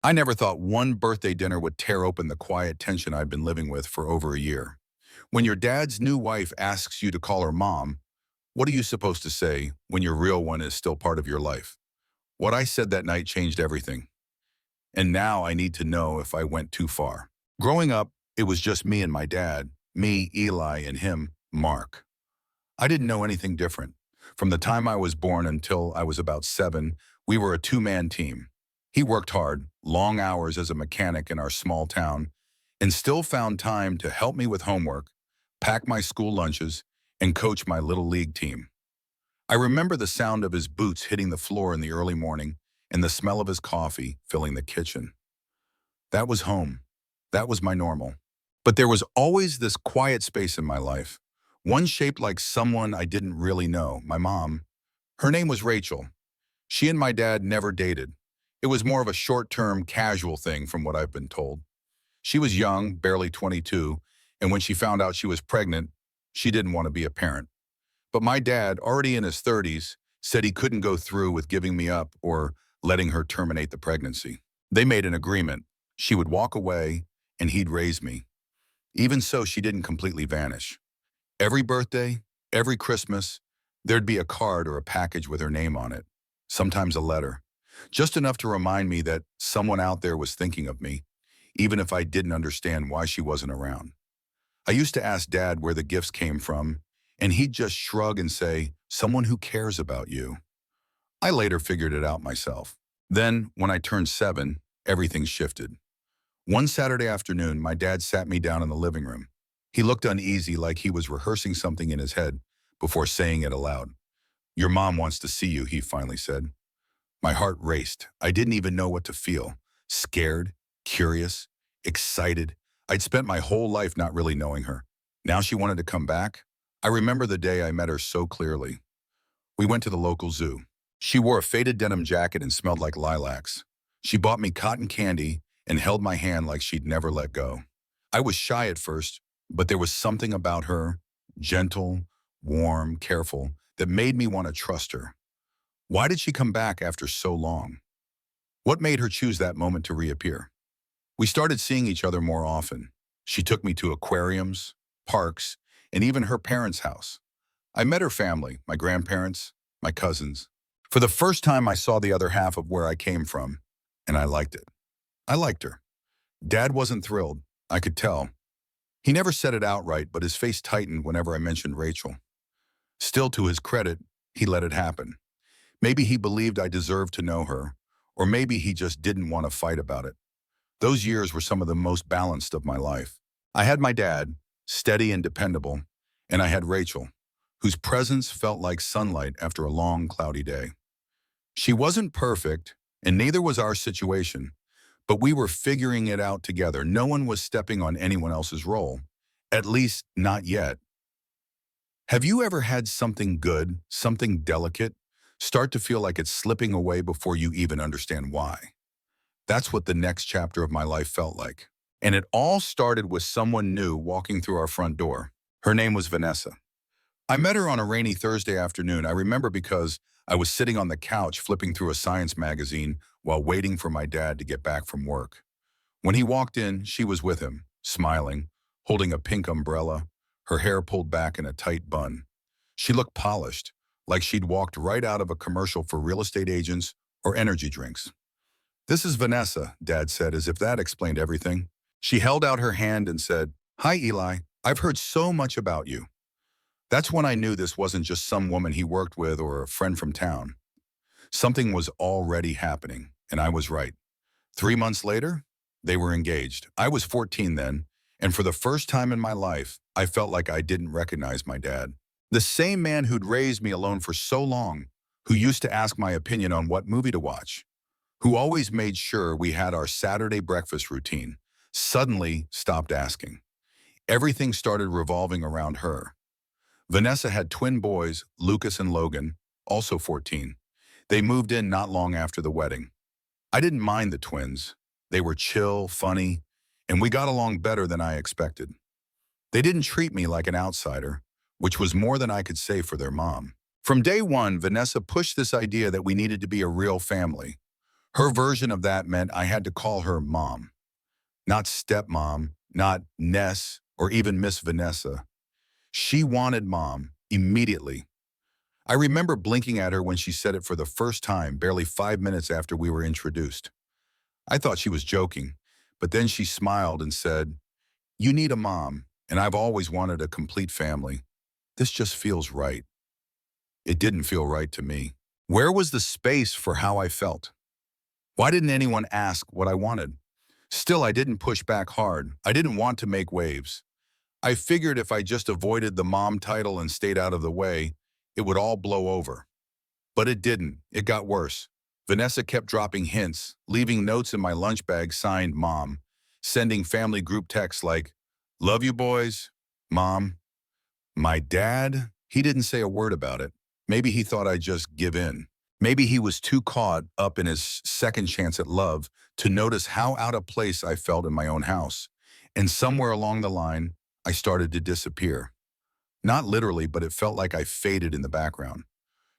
I never thought one birthday dinner would tear open the quiet tension I've been living with for over a year. When your dad's new wife asks you to call her mom, what are you supposed to say when your real one is still part of your life? What I said that night changed everything. And now I need to know if I went too far. Growing up, it was just me and my dad, me, Eli, and him, Mark. I didn't know anything different. From the time I was born until I was about 7, we were a two-man team. He worked hard, long hours as a mechanic in our small town, and still found time to help me with homework, pack my school lunches, and coach my little league team. I remember the sound of his boots hitting the floor in the early morning and the smell of his coffee filling the kitchen. That was home. That was my normal. But there was always this quiet space in my life, one shaped like someone I didn't really know, my mom. Her name was Rachel. She and my dad never dated. It was more of a short-term, casual thing from what I've been told. She was young, barely 22, and when she found out she was pregnant, she didn't want to be a parent. But my dad, already in his 30s, said he couldn't go through with giving me up or letting her terminate the pregnancy. They made an agreement. She would walk away, and he'd raise me. Even so, she didn't completely vanish. Every birthday, every Christmas, there'd be a card or a package with her name on it, sometimes a letter, just enough to remind me that someone out there was thinking of me, even if I didn't understand why she wasn't around. I used to ask Dad where the gifts came from, and he'd just shrug and say, "Someone who cares about you." I later figured it out myself. Then, when I turned 7, everything shifted. One Saturday afternoon, my dad sat me down in the living room. He looked uneasy, like he was rehearsing something in his head before saying it aloud. "Your mom wants to see you," he finally said. My heart raced. I didn't even know what to feel. Scared, curious, excited. I'd spent my whole life not really knowing her. Now she wanted to come back? I remember the day I met her so clearly. We went to the local zoo. She wore a faded denim jacket and smelled like lilacs. She bought me cotton candy and held my hand like she'd never let go. I was shy at first, but there was something about her, gentle, warm, careful, that made me want to trust her. Why did she come back after so long? What made her choose that moment to reappear? We started seeing each other more often. She took me to aquariums, parks, and even her parents' house. I met her family, my grandparents, my cousins. For the first time, I saw the other half of where I came from, and I liked it. I liked her. Dad wasn't thrilled. I could tell. He never said it outright, but his face tightened whenever I mentioned Rachel. Still, to his credit, he let it happen. Maybe he believed I deserved to know her, or maybe he just didn't want to fight about it. Those years were some of the most balanced of my life. I had my dad, steady and dependable, and I had Rachel, whose presence felt like sunlight after a long, cloudy day. She wasn't perfect, and neither was our situation, but we were figuring it out together. No one was stepping on anyone else's role, at least not yet. Have you ever had something good, something delicate, start to feel like it's slipping away before you even understand why? That's what the next chapter of my life felt like. And it all started with someone new walking through our front door. Her name was Vanessa. I met her on a rainy Thursday afternoon. I remember because I was sitting on the couch flipping through a science magazine while waiting for my dad to get back from work. When he walked in, she was with him, smiling, holding a pink umbrella, her hair pulled back in a tight bun. She looked polished, like she'd walked right out of a commercial for real estate agents or energy drinks. "This is Vanessa," Dad said, as if that explained everything. She held out her hand and said, "Hi, Eli. I've heard so much about you." That's when I knew this wasn't just some woman he worked with or a friend from town. Something was already happening, and I was right. 3 months later, they were engaged. I was 14 then, and for the first time in my life, I felt like I didn't recognize my dad. The same man who'd raised me alone for so long, who used to ask my opinion on what movie to watch, who always made sure we had our Saturday breakfast routine, suddenly stopped asking. Everything started revolving around her. Vanessa had twin boys, Lucas and Logan, also 14. They moved in not long after the wedding. I didn't mind the twins. They were chill, funny, and we got along better than I expected. They didn't treat me like an outsider, which was more than I could say for their mom. From day one, Vanessa pushed this idea that we needed to be a real family. Her version of that meant I had to call her mom, not stepmom, not Ness, or even Miss Vanessa. She wanted mom immediately. I remember blinking at her when she said it for the first time, barely 5 minutes after we were introduced. I thought she was joking, but then she smiled and said, "You need a mom, and I've always wanted a complete family. This just feels right." It didn't feel right to me. Where was the space for how I felt? Why didn't anyone ask what I wanted? Still, I didn't push back hard. I didn't want to make waves. I figured if I just avoided the mom title and stayed out of the way, it would all blow over. But it didn't. It got worse. Vanessa kept dropping hints, leaving notes in my lunch bag signed Mom, sending family group texts like, "Love you boys, Mom." My dad, he didn't say a word about it. Maybe he thought I'd just give in. Maybe he was too caught up in his second chance at love to notice how out of place I felt in my own house. And somewhere along the line, I started to disappear. Not literally, but it felt like I faded in the background.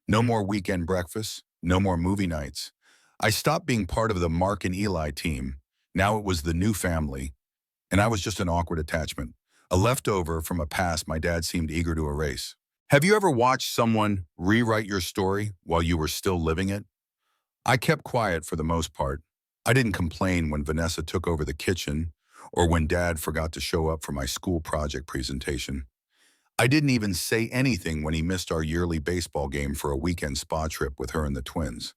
No more weekend breakfasts, no more movie nights. I stopped being part of the Mark and Eli team. Now it was the new family, and I was just an awkward attachment, a leftover from a past my dad seemed eager to erase. Have you ever watched someone rewrite your story while you were still living it? I kept quiet for the most part. I didn't complain when Vanessa took over the kitchen or when Dad forgot to show up for my school project presentation. I didn't even say anything when he missed our yearly baseball game for a weekend spa trip with her and the twins.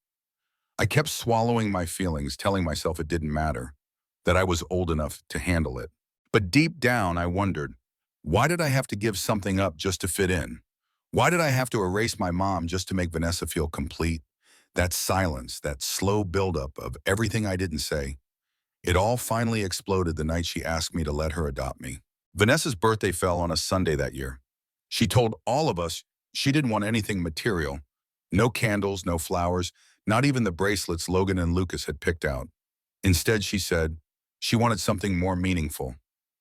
I kept swallowing my feelings, telling myself it didn't matter, that I was old enough to handle it. But deep down, I wondered, why did I have to give something up just to fit in? Why did I have to erase my mom just to make Vanessa feel complete? That silence, that slow buildup of everything I didn't say, it all finally exploded the night she asked me to let her adopt me. Vanessa's birthday fell on a Sunday that year. She told all of us she didn't want anything material. No candles, no flowers, not even the bracelets Logan and Lucas had picked out. Instead, she said she wanted something more meaningful,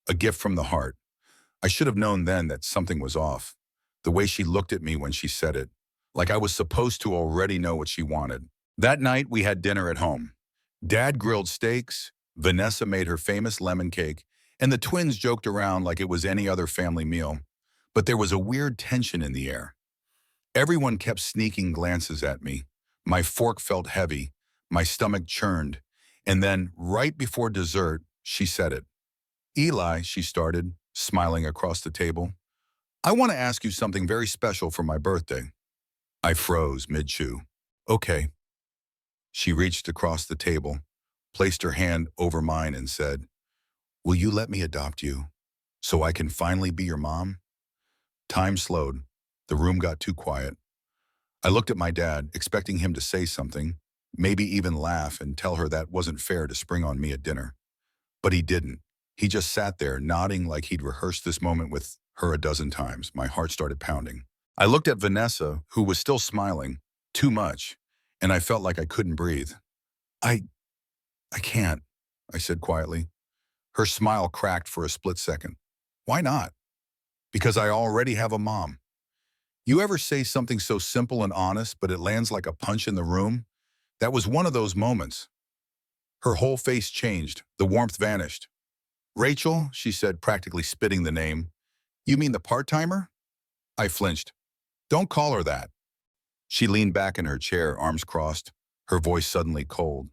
a gift from the heart. I should have known then that something was off. The way she looked at me when she said it, like I was supposed to already know what she wanted. That night, we had dinner at home. Dad grilled steaks, Vanessa made her famous lemon cake, and the twins joked around like it was any other family meal. But there was a weird tension in the air. Everyone kept sneaking glances at me. My fork felt heavy, my stomach churned, and then, right before dessert, she said it. "Eli," she started, smiling across the table, "I want to ask you something very special for my birthday." I froze mid-chew. "Okay." She reached across the table, placed her hand over mine and said, "Will you let me adopt you so I can finally be your mom?" Time slowed. The room got too quiet. I looked at my dad, expecting him to say something, maybe even laugh and tell her that wasn't fair to spring on me at dinner. But he didn't. He just sat there, nodding like he'd rehearsed this moment with her a dozen times. My heart started pounding. I looked at Vanessa, who was still smiling, too much, and I felt like I couldn't breathe. I, I can't," I said quietly. Her smile cracked for a split second. "Why not?" "Because I already have a mom." You ever say something so simple and honest, but it lands like a punch in the room? That was one of those moments. Her whole face changed. The warmth vanished. "Rachel," she said, practically spitting the name. "You mean the part-timer?" I flinched. "Don't call her that." She leaned back in her chair, arms crossed, her voice suddenly cold.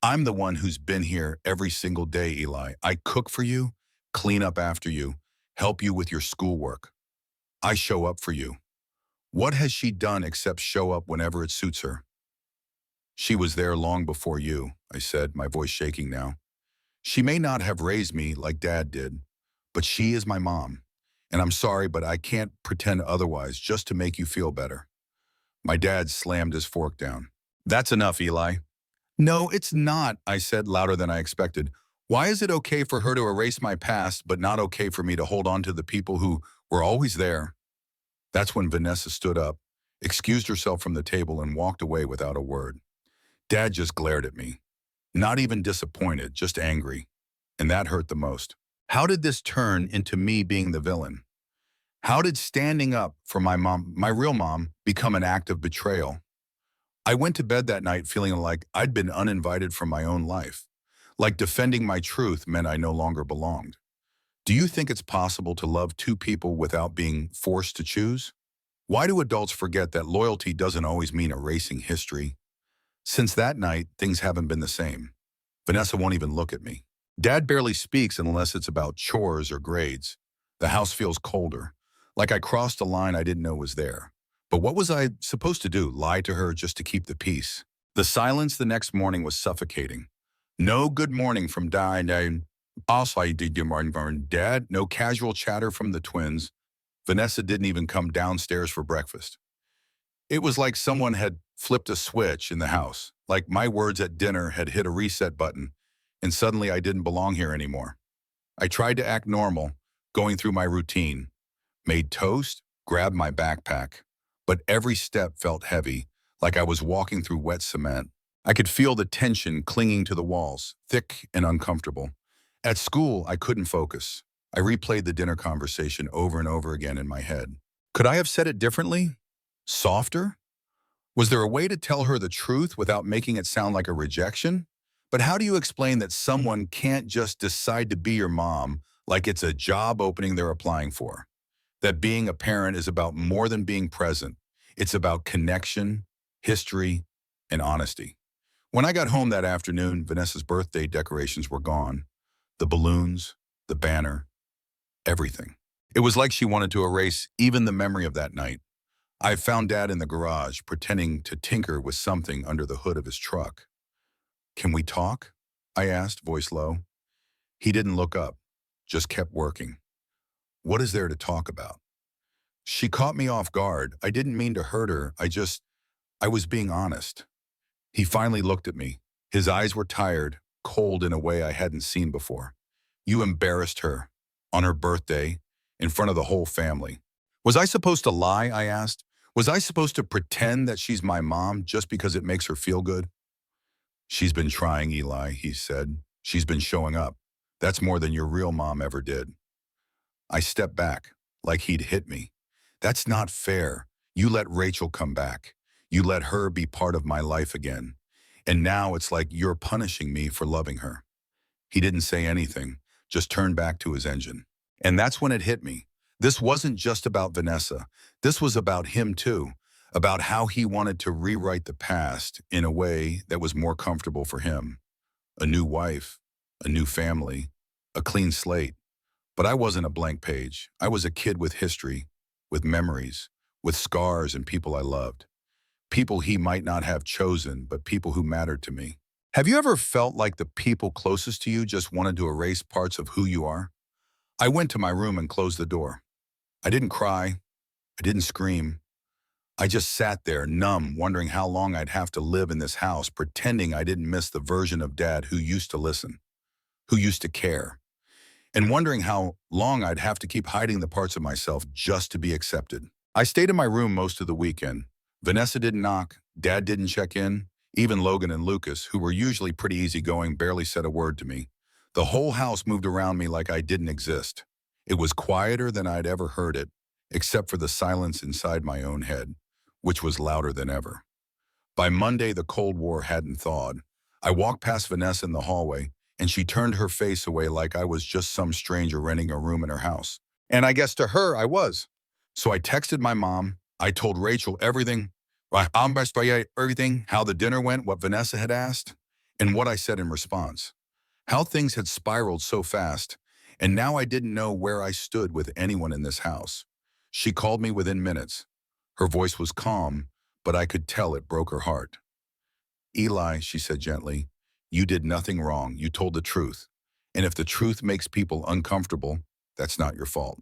"I'm the one who's been here every single day, Eli. I cook for you, clean up after you, help you with your schoolwork. I show up for you. What has she done except show up whenever it suits her?" "She was there long before you," I said, my voice shaking now. "She may not have raised me like Dad did, but she is my mom. And I'm sorry, but I can't pretend otherwise just to make you feel better." My dad slammed his fork down. "That's enough, Eli." "No, it's not," I said louder than I expected. "Why is it okay for her to erase my past, but not okay for me to hold on to the people who were always there?" That's when Vanessa stood up, excused herself from the table, and walked away without a word. Dad just glared at me. Not even disappointed, just angry. And that hurt the most. How did this turn into me being the villain? How did standing up for my mom, my real mom, become an act of betrayal? I went to bed that night feeling like I'd been uninvited from my own life, like defending my truth meant I no longer belonged. Do you think it's possible to love two people without being forced to choose? Why do adults forget that loyalty doesn't always mean erasing history? Since that night, things haven't been the same. Vanessa won't even look at me. Dad barely speaks unless it's about chores or grades. The house feels colder, like I crossed a line I didn't know was there. But what was I supposed to do, lie to her just to keep the peace? The silence the next morning was suffocating. No good morning from Dad. Also, I did good morning from Dad. No casual chatter from the twins. Vanessa didn't even come downstairs for breakfast. It was like someone had flipped a switch in the house, like my words at dinner had hit a reset button, and suddenly I didn't belong here anymore. I tried to act normal, going through my routine, made toast, grabbed my backpack, but every step felt heavy, like I was walking through wet cement. I could feel the tension clinging to the walls, thick and uncomfortable. At school, I couldn't focus. I replayed the dinner conversation over and over again in my head. Could I have said it differently? Softer? Was there a way to tell her the truth without making it sound like a rejection? But how do you explain that someone can't just decide to be your mom like it's a job opening they're applying for? That being a parent is about more than being present. It's about connection, history, and honesty. When I got home that afternoon, Vanessa's birthday decorations were gone. The balloons, the banner, everything. It was like she wanted to erase even the memory of that night. I found Dad in the garage, pretending to tinker with something under the hood of his truck. "Can we talk?" I asked, voice low. He didn't look up, just kept working. "What is there to talk about?" She caught me off guard. I didn't mean to hurt her. I was being honest. He finally looked at me. His eyes were tired, cold in a way I hadn't seen before. "You embarrassed her on her birthday in front of the whole family." "Was I supposed to lie?" I asked. "Was I supposed to pretend that she's my mom just because it makes her feel good?" "She's been trying, Eli," he said. "She's been showing up. That's more than your real mom ever did." I stepped back, like he'd hit me. "That's not fair. You let Rachel come back. You let her be part of my life again. And now it's like you're punishing me for loving her." He didn't say anything, just turned back to his engine. And that's when it hit me. This wasn't just about Vanessa. This was about him too, about how he wanted to rewrite the past in a way that was more comfortable for him. A new wife, a new family, a clean slate. But I wasn't a blank page. I was a kid with history, with memories, with scars and people I loved. People he might not have chosen, but people who mattered to me. Have you ever felt like the people closest to you just wanted to erase parts of who you are? I went to my room and closed the door. I didn't cry. I didn't scream. I just sat there, numb, wondering how long I'd have to live in this house, pretending I didn't miss the version of Dad who used to listen, who used to care, and wondering how long I'd have to keep hiding the parts of myself just to be accepted. I stayed in my room most of the weekend. Vanessa didn't knock. Dad didn't check in. Even Logan and Lucas, who were usually pretty easygoing, barely said a word to me. The whole house moved around me like I didn't exist. It was quieter than I'd ever heard it, except for the silence inside my own head, which was louder than ever. By Monday, the Cold War hadn't thawed. I walked past Vanessa in the hallway, and she turned her face away like I was just some stranger renting a room in her house. And I guess to her, I was. So I texted my mom. I told Rachel everything, everything, how the dinner went, what Vanessa had asked, and what I said in response. How things had spiraled so fast, and now I didn't know where I stood with anyone in this house. She called me within minutes. Her voice was calm, but I could tell it broke her heart. "Eli," she said gently, "you did nothing wrong. You told the truth. And if the truth makes people uncomfortable, that's not your fault."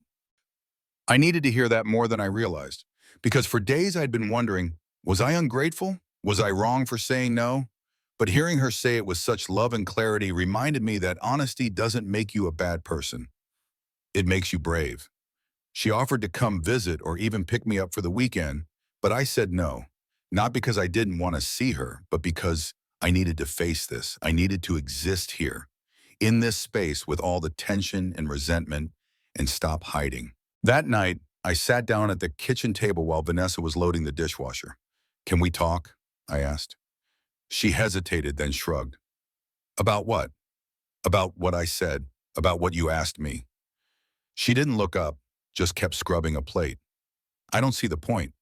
I needed to hear that more than I realized, because for days I'd been wondering, was I ungrateful? Was I wrong for saying no? But hearing her say it with such love and clarity reminded me that honesty doesn't make you a bad person. It makes you brave. She offered to come visit or even pick me up for the weekend, but I said no. Not because I didn't want to see her, but because I needed to face this. I needed to exist here, in this space with all the tension and resentment, and stop hiding. That night, I sat down at the kitchen table while Vanessa was loading the dishwasher. "Can we talk?" I asked. She hesitated, then shrugged. About what? About what I said, about what you asked me. She didn't look up, just kept scrubbing a plate. I don't see the point.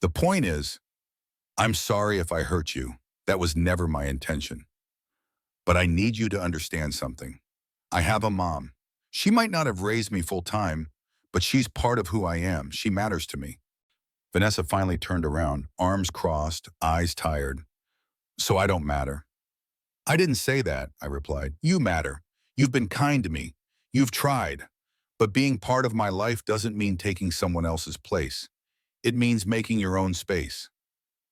The point is, I'm sorry if I hurt you. That was never my intention. But I need you to understand something. I have a mom. She might not have raised me full time, but she's part of who I am. She matters to me. Vanessa finally turned around, arms crossed, eyes tired. So I don't matter. I didn't say that, I replied. You matter. You've been kind to me. You've tried. But being part of my life doesn't mean taking someone else's place. It means making your own space.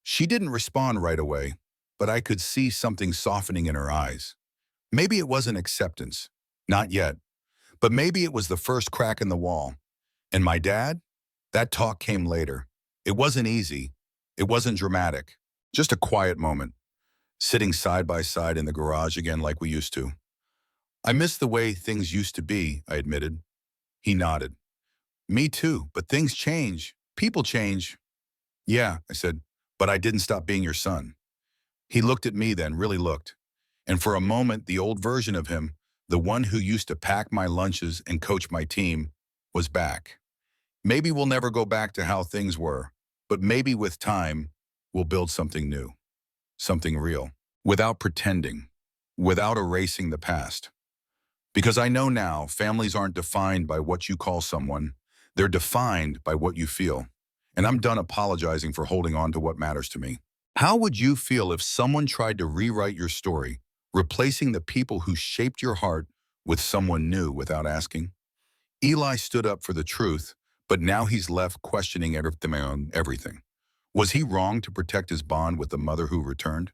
She didn't respond right away, but I could see something softening in her eyes. Maybe it wasn't acceptance. Not yet. But maybe it was the first crack in the wall. And my dad? That talk came later. It wasn't easy. It wasn't dramatic. Just a quiet moment. Sitting side by side in the garage again like we used to. I miss the way things used to be, I admitted. He nodded. Me too, but things change. People change. Yeah, I said, but I didn't stop being your son. He looked at me then, really looked. And for a moment, the old version of him, the one who used to pack my lunches and coach my team, was back. Maybe we'll never go back to how things were, but maybe with time, we'll build something new, something real, without pretending, without erasing the past. Because I know now, families aren't defined by what you call someone, they're defined by what you feel. And I'm done apologizing for holding on to what matters to me. How would you feel if someone tried to rewrite your story, replacing the people who shaped your heart with someone new without asking? Eli stood up for the truth, but now he's left questioning everything. Was he wrong to protect his bond with the mother who returned?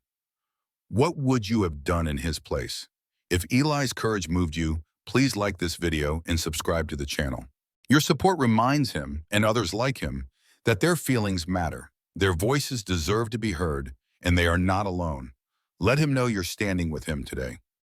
What would you have done in his place? If Eli's courage moved you, please like this video and subscribe to the channel. Your support reminds him, and others like him, that their feelings matter. Their voices deserve to be heard, and they are not alone. Let him know you're standing with him today.